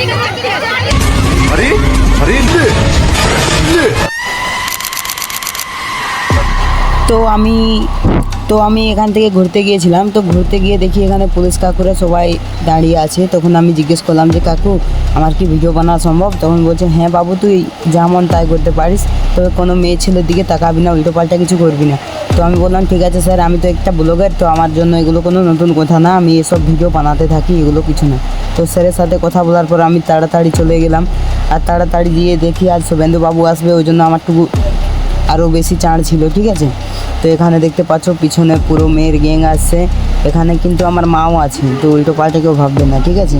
अरे अरे তো আমি এখান থেকে ঘুরতে গিয়েছিলাম। তো ঘুরতে গিয়ে দেখি এখানে পুলিশ কাকুরা সবাই দাঁড়িয়ে আছে। তখন আমি জিজ্ঞেস করলাম যে কাকু আমার কি ভিডিও বানানো সম্ভব? তখন বলছে হ্যাঁ বাবু, তুই যেমন তাই করতে পারিস, তবে কোনো মেয়ে ছেলের দিকে তাকাবি না, উল্টো পাল্টা কিছু করবি না। তো আমি বললাম ঠিক আছে স্যার, আমি তো একটা ব্লগার, তো আমার জন্য এগুলো কোনো নতুন কথা না, আমি এসব ভিডিও বানাতে থাকি, এগুলো কিছু না। তো স্যারের সাথে কথা বলার পর আমি তাড়াতাড়ি চলে গেলাম। আর তাড়াতাড়ি গিয়ে দেখি আর শুভেন্দু বাবু আসবে, ওই জন্য আমারটুকু আরও বেশি চাড় ছিল, ঠিক আছে। তো এখানে দেখতে পাচ্ছ পিছনে পুরো মেয়ের গ্যাং আসছে। এখানে কিন্তু আমার মাও আছে, তো উল্টো পাল্টা কেউ ভাববে না, ঠিক আছে,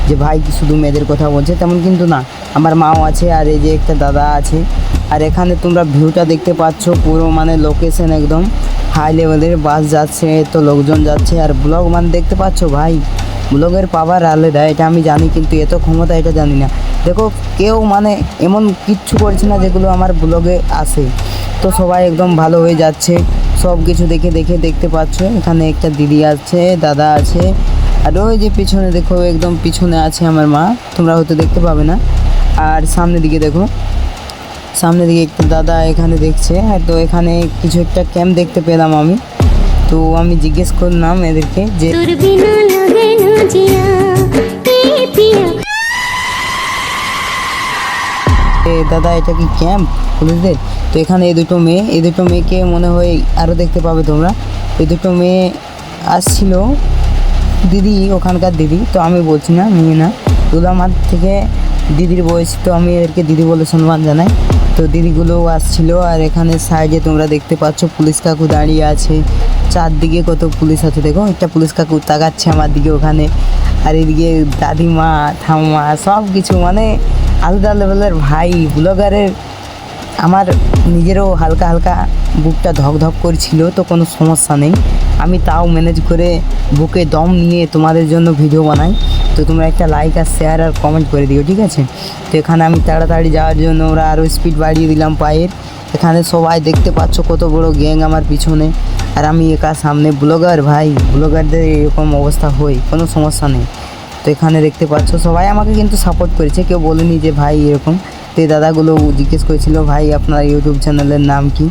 যে ভাই শুধু মেয়েদের কথা বলছে, তেমন কিন্তু না, আমার মাও আছে আর এই যে একটা দাদা আছে। আর এখানে তোমরা ভিউটা দেখতে পাচ্ছ, পুরো মানে লোকেশন একদম হাই লেভেলের, বাস যাচ্ছে, তো লোকজন যাচ্ছে। আর ব্লগ মানে দেখতে পাচ্ছ ভাই, ব্লগের পাওয়ার আলাদা, এটা আমি জানি, কিন্তু এত ক্ষমতা এটা জানি না। দেখো কেউ মানে এমন কিচ্ছু করছে না যেগুলো আমার ব্লগে আসে। তো সবাই একদম ভালো হয়ে যাচ্ছে, সব কিছু দেখতে পাচ্ছ। এখানে একটা দিদি আছে, দাদা আছে, আর ওই যে পিছনে দেখো, একদম পিছনে আছে আমার মা, তোমরা হয়তো দেখতে পাবে না। আর সামনের দিকে দেখো, সামনের দিকে একটা দাদা এখানে দেখছে। আর তো এখানে কিছু একটা ক্যাম্প দেখতে পেলাম আমি। তো আমি জিজ্ঞেস করলাম এদেরকে যে দাদা এটা কি ক্যাম্প পুলিশদের? তো এখানে এই দুটো মেয়েকে মনে হয় আরও দেখতে পাবে তোমরা। এই দুটো মেয়ে আসছিল, দিদি ওখানকার দিদি, তো আমি বলছি না মেয়ে না, এগুলো আমার থেকে দিদির বয়স, তো আমি এদেরকে দিদি বলে সম্মান জানাই। তো দিদিগুলোও আসছিল। আর এখানে সাইডে তোমরা দেখতে পাচ্ছ পুলিশ কাকু দাঁড়িয়ে আছে, চারদিকে কত পুলিশ আছে দেখো, একটা পুলিশ কাকু তাকাচ্ছে আমার দিকে ওখানে। আর এদিকে দাদিমা ঠাম্মা সব কিছু, মানে আলাদা লেভেলের ভাই ব্লগারের। আমার নিজেরও হালকা হালকা বুকটা ধক ধক করছিল, তো কোনো সমস্যা নেই, আমি তাও ম্যানেজ করে বুকে দম নিয়ে তোমাদের জন্য ভিডিও বানাই। তো তোমরা একটা লাইক আর শেয়ার আর কমেন্ট করে দিও, ঠিক আছে। তো এখানে আমি তাড়াতাড়ি যাওয়ার জন্য ওরা আরও স্পিড বাড়িয়ে দিলাম পায়ের। এখানে সবাই দেখতে পাচ্ছ কত বড় গ্যাং আমার পিছনে, আর আমি একা সামনে। ব্লগার ভাই, ব্লগারদের এরকম অবস্থা হয়, কোনো সমস্যা নেই। তো এখানে দেখতে পাচ্ছ সবাই আমাকে কিন্তু সাপোর্ট করেছে, কেউ বলেনি যে ভাই এরকম। তো এই দাদাগুলো জিজ্ঞেস করেছিল ভাই আপনার ইউটিউব চ্যানেলের নাম কি?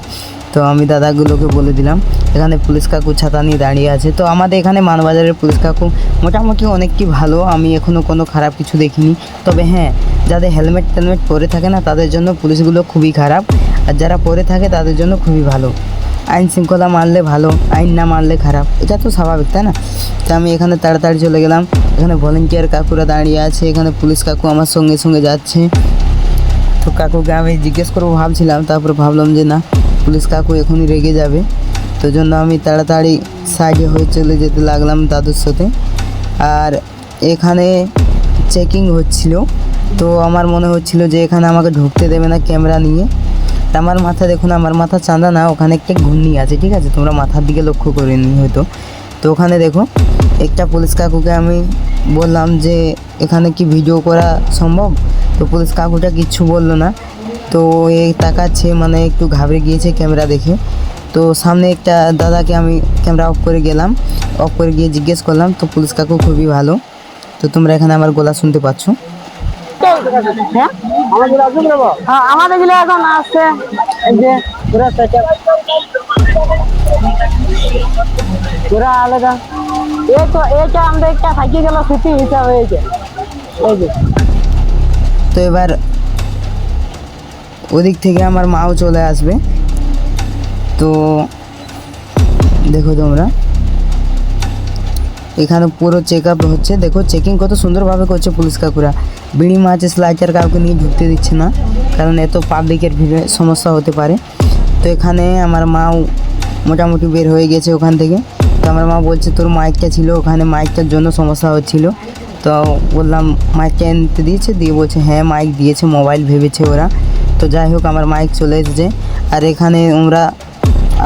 তো আমি দাদাগুলোকে বলে দিলাম। এখানে পুলিশ কাকু ছাতা নিয়ে দাঁড়িয়ে আছে। তো আমাদের এখানে মানবাজারের পুলিশ কাকু মোটামুটি অনেকটি ভালো, আমি এখনও কোনো খারাপ কিছু দেখিনি। তবে হ্যাঁ, যাদের হেলমেট টেলমেট পরে থাকে না তাদের জন্য পুলিশগুলো খুবই খারাপ, আর যারা পরে থাকে তাদের জন্য খুবই ভালো। আইন শৃঙ্খলা মানলে ভালো, আইন না মানলে খারাপ, এটা তো স্বাভাবিক, তাই না? তো আমি এখানে তাড়াতাড়ি চলে গেলাম। এখানে ভলেন্টিয়ার কাকুরা দাঁড়িয়ে আছে, এখানে পুলিশ কাকু আমার সঙ্গে সঙ্গে যাচ্ছে। তো কাকুকে আমি জিজ্ঞেস করবো ভাবছিলাম, তারপরে ভাবলাম যে না, পুলিশ কাকু এখনই রেগে যাবে। তো জন্য আমি তাড়াতাড়ি সাইডে হয়ে চলে যেতে লাগলাম দাদুর সাথে। আর এখানে চেকিং হচ্ছিল, তো আমার মনে হচ্ছিল যে এখানে আমাকে ঢুকতে দেবে না ক্যামেরা নিয়ে। আমার মাথা দেখুন, আমার মাথা চাঁদা না, ওখানে একটা ঘূর্ণি আছে, ঠিক আছে, তোমরা মাথার দিকে লক্ষ্য করিনি হয়তো। তো ওখানে দেখো একটা পুলিশ কাকুকে আমি বললাম যে এখানে কি ভিডিও করা সম্ভব? তো পুলিশ কাকুটা কিচ্ছু বললো না। তো এই তাকাচ্ছে, মানে একটু ঘাবড়ে গিয়েছে ক্যামেরা দেখে। তো সামনে একটা দাদাকে আমি ক্যামেরা অফ করে গেলাম, অফ করে গিয়ে জিজ্ঞেস করলাম। তো পুলিশ কাকু খুবই ভালো। তো তোমরা এখানে আমার গলা শুনতে পাচ্ছ। আমাদের গুলো এখন আসছে, এই যে পুরা আলাদা। এই তো এটা আমাদের একটা থাকি গেল স্মৃতি হিসাবে হয়েছে, এই যে। তো এবার ওদিক থেকে আমার মাও চলে আসবে। তো দেখো তোমরা এখানে পুরো চেক আপ হচ্ছে, দেখো চেকিং কত সুন্দরভাবে করছে পুলিশ কাকুরা। বিড়ি মারছে, স্লাইচার কাউকে নিয়ে ঢুকতে দিচ্ছে না, কারণ এত পাবলিকের ভিড়ে সমস্যা হতে পারে। তো এখানে আমার মাও মোটামুটি বের হয়ে গেছে ওখান থেকে। তো আমার মা বলছে তোর মাইকটা ছিল ওখানে, মাইকটার জন্য সমস্যা হচ্ছিল। তো বললাম মাইকটা এনতে দিয়েছে, দিয়ে বলছে হ্যাঁ মাইক দিয়েছে, মোবাইল ভেবেছে ওরা। তো যাই হোক আমার মাইক চলে এসেছে। আর এখানে আমরা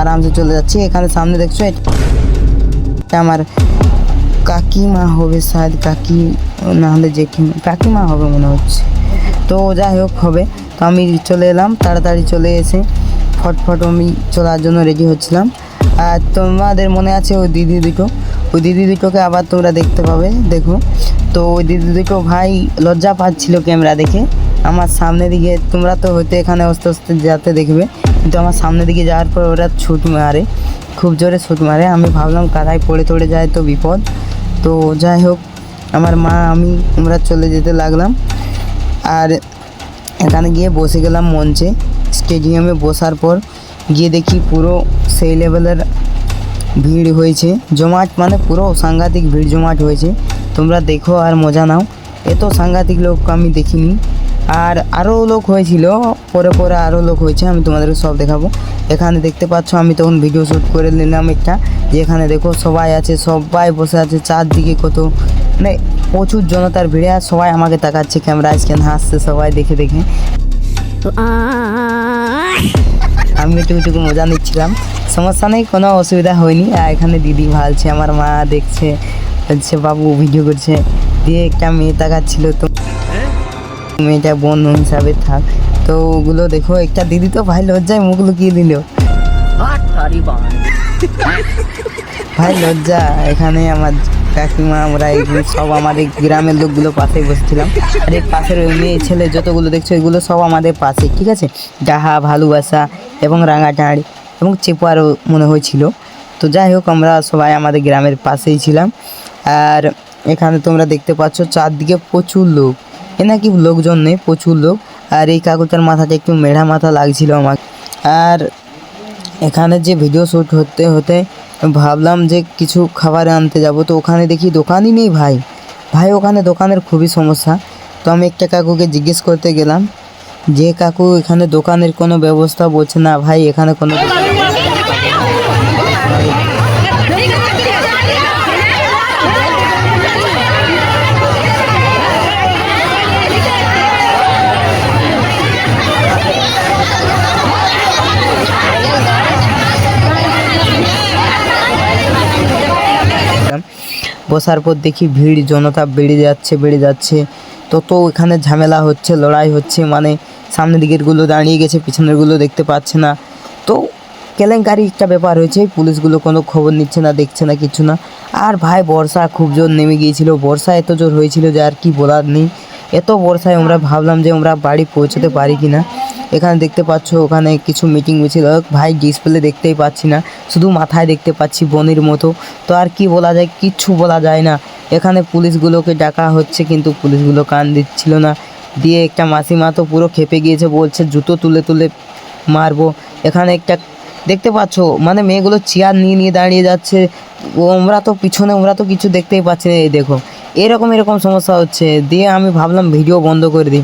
আরামসে চলে যাচ্ছি। এখানে সামনে দেখছো এটা আমার কাকিমা হবে, শায়দ কাকি না হলে জেঠিমা, কাকিমা হবে মনে হচ্ছে। তো যাই হোক হবে। তো আমি চলে এলাম, তাড়াতাড়ি চলে এসে ফটফট আমি চলার জন্য রেডি হচ্ছিলাম। আর তোমাদের মনে আছে ওই দিদি দুটোকে আবার তোমরা দেখতে পাবে, দেখো। তো ওই দিদি দুটো ভাই লজ্জা পাচ্ছিল ক্যামেরা দেখে। আমার সামনে দিকে তোমরা তো হয়তো এখানে আস্তে আস্তে যেতে দেখবে, কিন্তু আমার সামনে দিকে যাওয়ার পর ওরা ছুট মারে, খুব জোরে ছুট মারে। আমি ভাবলাম কাদায় পড়ে টড়ে যায় তো বিপদ। তো যাই হোক, আমার মা আমি আমরা চলে যেতে লাগলাম। আর এখানে গিয়ে বসে গেলাম মঞ্চে, স্টেডিয়ামে বসার পর গিয়ে দেখি পুরো সেই লেভেলের ভিড় হয়েছে, জমাট, মানে পুরো সাংঘাতিক ভিড় জমাট হয়েছে। তোমরা দেখো আর মজা নাও, এত সাংঘাতিক লোক আমি দেখিনি। আর আরও লোক হয়েছিল, পরে পরে আরও লোক হয়েছে, আমি তোমাদেরকে সব দেখাবো। এখানে দেখতে পাচ্ছ আমি তখন ভিডিও শ্যুট করে নিলাম একটা, যে এখানে দেখো সবাই আছে, সবাই বসে আছে, চারদিকে কত মানে প্রচুর জনতার ভিড়ে, আর সবাই আমাকে তাকাচ্ছে, ক্যামেরা স্ক্যান হাসছে সবাই দেখে দেখে। আমি একটু মজা নিচ্ছিলাম, সমস্যা নেই, কোনো অসুবিধা হয়নি। আর এখানে দিদি ভালছে, আমার মা দেখছে, হচ্ছে বাবু ভিডিও করছে, দিয়ে একটা মেয়ে তাকাচ্ছিল, তো মেয়েটা বোন হিসাবে থাক। তো ওগুলো দেখো, একটা দিদি তো ভাই লজ্জায় মুখ লুকিয়ে দিল, ভাই লজ্জা। এখানে আমার কাকিমা, আমরা এগুলো সব আমাদের গ্রামের লোকগুলো পাশেই বসেছিলাম। আর এই পাশের ওই মেয়ে ছেলে যতগুলো দেখছো এগুলো সব আমাদের পাশে, ঠিক আছে। ডাহা, ভালোবাসা এবং রাঙাটাঁড়ি এবং চেপুয়ারও মনে হয়েছিল। তো যাই হোক, আমরা সবাই আমাদের গ্রামের পাশেই ছিলাম। আর এখানে তোমরা দেখতে পাচ্ছ চারদিকে প্রচুর লোক, এ নাকি লোকজন নেই, প্রচুর লোক। আর এই কাকুটার মাথাটা একটু মেঢ়া মাথা লাগছিল আমার। আর এখানে যে ভিডিও শ্যুট হতে হতে ভাবলাম যে কিছু খাবার আনতে যাব, তো ওখানে দেখি দোকানই নেই ভাই। ওখানে দোকানের খুবই সমস্যা। তো আমি একটা কাকুকে জিজ্ঞেস করতে গেলাম, যে কাকু এখানে দোকানের কোনো ব্যবস্থা, বলছে না ভাই এখানে কোনো বসার পর দেখি ভিড়, জনতা বেড়ে যাচ্ছে। তত এখানে ঝামেলা হচ্ছে, লড়াই হচ্ছে, মানে সামনের দিকেরগুলো দাঁড়িয়ে গেছে, পিছনেরগুলো দেখতে পাচ্ছে না। তো কেলেঙ্কারি একটা ব্যাপার হয়েছে, পুলিশগুলো কোনো খবর নিচ্ছে না, দেখছে না, কিছু না। আর ভাই বর্ষা খুব জোর নেমে গিয়েছিল, বর্ষা এত জোর হয়েছিল যে আর কি বলার নেই। এত বর্ষায় আমরা ভাবলাম যে আমরা বাড়ি পৌঁছতে পারি কি না। এখানে দেখতে পাচ্ছ ওখানে কিছু মিটিং মিছিল, ভাই ডিসপ্লে দেখতেই পাচ্ছি না, শুধু মাথায় দেখতে পাচ্ছি বনির মতো। তো আর কি বলা যায়, কিচ্ছু বলা যায় না। এখানে পুলিশগুলোকে ডাকা হচ্ছে, কিন্তু পুলিশগুলো কান দিচ্ছিল না। দিয়ে একটা মাসিমা তো পুরো খেপে গিয়েছে, বলছে জুতো তুলে তুলে মারবো। এখানে একটা দেখতে পাচ্ছ, মানে মেয়েগুলো চেয়ার নিয়ে দাঁড়িয়ে যাচ্ছে, ওরা তো পিছনে, ওরা তো কিছু দেখতেই পাচ্ছে না। এই দেখো, এরকম সমস্যা হচ্ছে। দিয়ে আমি ভাবলাম ভিডিও বন্ধ করে দিই,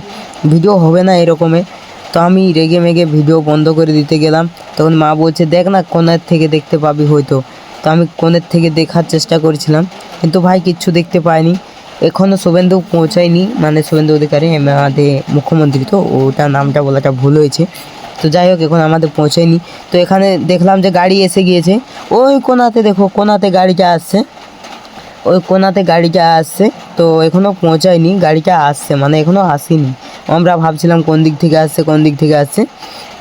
ভিডিও হবে না এরকমে। তো আমি রেগে মেগে ভিডিও বন্ধ করে দিতে গেলাম, তখন মা বলছে দেখ না কোণের থেকে দেখতে পাবি হয়তো। তো আমি কোণের থেকে দেখার চেষ্টা করেছিলাম, কিন্তু ভাই কিচ্ছু দেখতে পাইনি। এখনও শুভেন্দু পৌঁছায়নি, মানে শুভেন্দু অধিকারী আমাদের মুখ্যমন্ত্রী, তো ওটা নামটা বলাটা ভুল হয়েছে। তো যাই হোক, এখন আমাদের পৌঁছায়নি। তো এখানে দেখলাম যে গাড়ি এসে গিয়েছে, ওই কোণাতে দেখো, কোণাতে গাড়িটা আসছে, ওই কোণাতে গাড়িটা আসছে। তো এখনও পৌঁছায়নি, গাড়িটা আসছে, মানে এখনও আসেনি। আমরা ভাবছিলাম কোন দিক থেকে আসছে।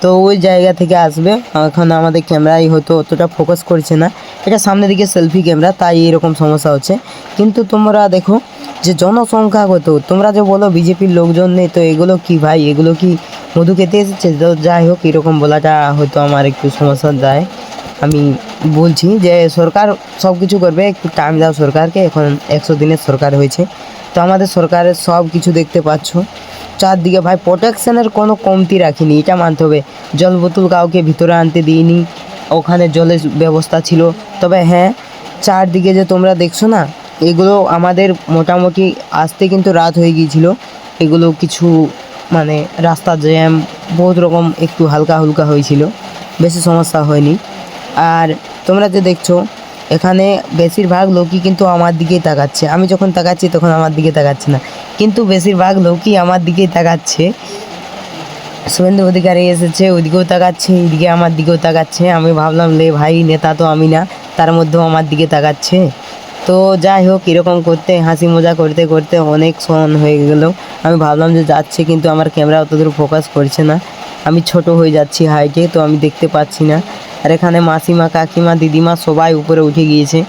তো ওই জায়গা থেকে আসবে। এখন আমাদের ক্যামেরাই হয়তো অতটা ফোকাস করছে না, এটা সামনের দিকে সেলফি ক্যামেরা, তাই এরকম সমস্যা হচ্ছে। কিন্তু তোমরা দেখো যে জনসংখ্যা কত, তোমরা যে বলো বিজেপির লোকজন নেই, তো এগুলো কি ভাই, এগুলো কি মধু খেতে এসেছে? তো যাই হোক, এরকম বলাটা হয়তো আমার একটু সমস্যা দেয়। আমি বলছি যে সরকার সব কিছু করবে, একটু টাইম দাও সরকারকে। এখন 100 দিনের সরকার হয়েছে, তো আমাদের সরকারের সব কিছু দেখতে পাচ্ছ। চারদিকে ভাই প্রোটেকশনের কোনো কমতি রাখিনি, এটা মানতে হবে। জল বোতল কাউকে ভিতরে আনতে দিইনি, ওখানে জলের ব্যবস্থা ছিল। তবে হ্যাঁ, চারদিকে যে তোমরা দেখছো না, এগুলো আমাদের মোটামুটি আসতে কিন্তু রাত হয়ে গিয়েছিল। এগুলো কিছু মানে রাস্তা জ্যাম, বহুত রকম একটু হালকা হয়েছিল, বেশি সমস্যা হয়নি। আর তোমরা যে দেখছো এখানে বেশিরভাগ লোকই কিন্তু আমার দিকেই তাকাচ্ছে, আমি যখন তাকাচ্ছি তখন আমার দিকে তাকাচ্ছে না, কিন্তু বেশিরভাগ লোকই আমার দিকেই তাকাচ্ছে। শুভেন্দু অধিকারী এসেছে, ওইদিকেও তাকাচ্ছে, এইদিকে আমার দিকেও তাকাচ্ছে। আমি ভাবলাম লে ভাই, নেতা তো আমি না, তার মধ্যেও আমার দিকে তাকাচ্ছে। তো যাই হোক, এরকম করতে হাসি মজা করতে করতে অনেক ক্ষণ হয়ে গেল। আমি ভাবলাম যে যাচ্ছে, কিন্তু আমার ক্যামেরা অতদূর ফোকাস করছে না, আমি ছোট হয়ে যাচ্ছি হাইটে, তো আমি দেখতে পাচ্ছি না। আর এখানে মাসিমা, কাকিমা, দিদিমা সবাই উপরে উঠে গিয়েছে,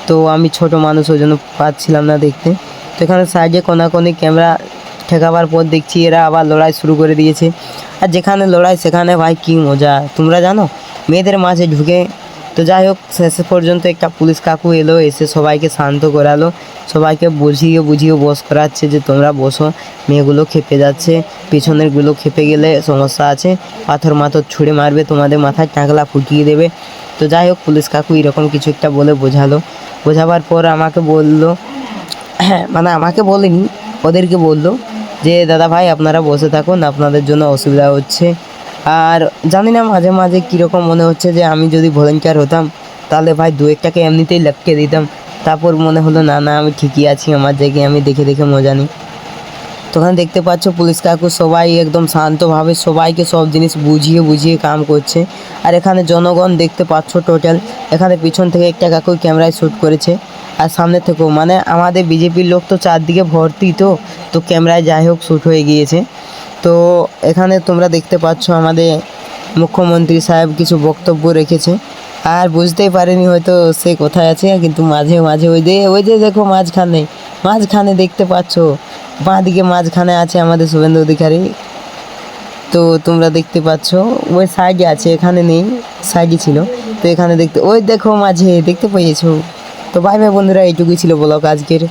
তো আমি ছোট মানুষ, ওই জন্য পাচ্ছিলাম না দেখতে। তো এখানে সাইডে কোনাকোনি ক্যামেরা ঠেকাবার পর দেখছি এরা আবার লড়াই শুরু করে দিয়েছে। আর যেখানে লড়াই সেখানে ভাই কী মজা তোমরা জানো, মেয়েদের মাঝে ঢুকে। তো যাই হোক শেষ পর্যন্ত একটা পুলিশ কাকু এলো, এসে সবাইকে শান্ত করালো, সবাইকে বুঝিয়ে বুঝিয়ে বস করাচ্ছে যে তোমরা বসো, মেয়েগুলো খেপে যাচ্ছে, পিছনেরগুলো খেপে গেলে সমস্যা আছে, পাথর মাথর ছুঁড়ে মারবে, তোমাদের মাথায় টাকলা ফুটিয়ে দেবে। তো যাই হোক পুলিশ কাকু এরকম কিছু একটা বলে বোঝালো। বোঝাবার পর আমাকে বললো, হ্যাঁ মানে আমাকে বলেনি, ওদেরকে বললো যে দাদা ভাই আপনারা বসে থাকুন, আপনাদের জন্য অসুবিধা হচ্ছে। আর জানি না মাঝে মাঝে কীরকম মনে হচ্ছে যে আমি যদি ভলেন্টিয়ার হতাম তাহলে ভাই দু একটাকে এমনিতেই লটকে দিতাম। তারপর মনে হলো না না আমি ঠিকই আছি, আমার জায়গায় আমি দেখে দেখে মজা নিই। তখন দেখতে পাচ্ছ পুলিশ কাকু সবাই একদম শান্তভাবে সবাইকে সব জিনিস বুঝিয়ে বুঝিয়ে কাম করছে। আর এখানে জনগণ দেখতে পাচ্ছ টোটাল, এখানে পিছন থেকে একটা কাকু ক্যামেরায় শ্যুট করেছে, আর সামনে থেকেও, মানে আমাদের বিজেপির লোক তো চারদিকে ভর্তি, তো ক্যামেরায় যাই হোক শ্যুট হয়ে গিয়েছে। তো এখানে তোমরা দেখতে পাচ্ছ আমাদের মুখ্যমন্ত্রী সাহেব কিছু বক্তব্য রেখেছে, আর বুঝতেই পারেনি হয়তো সে কোথায় আছে, কিন্তু মাঝে মাঝে ওই যে দেখো মাঝখানে দেখতে পাচ্ছ, বাঁ দিকে মাঝখানে আছে আমাদের শুভেন্দু অধিকারী। তো তোমরা দেখতে পাচ্ছ ওই সাইডে আছে, এখানে নেই, সাইডে ছিল। তো এখানে ওই দেখো মাঝে দেখতে পেয়েছো। তো বাই বাই বন্ধুরা, এইটুকুই ছিল ব্লগ আজকের।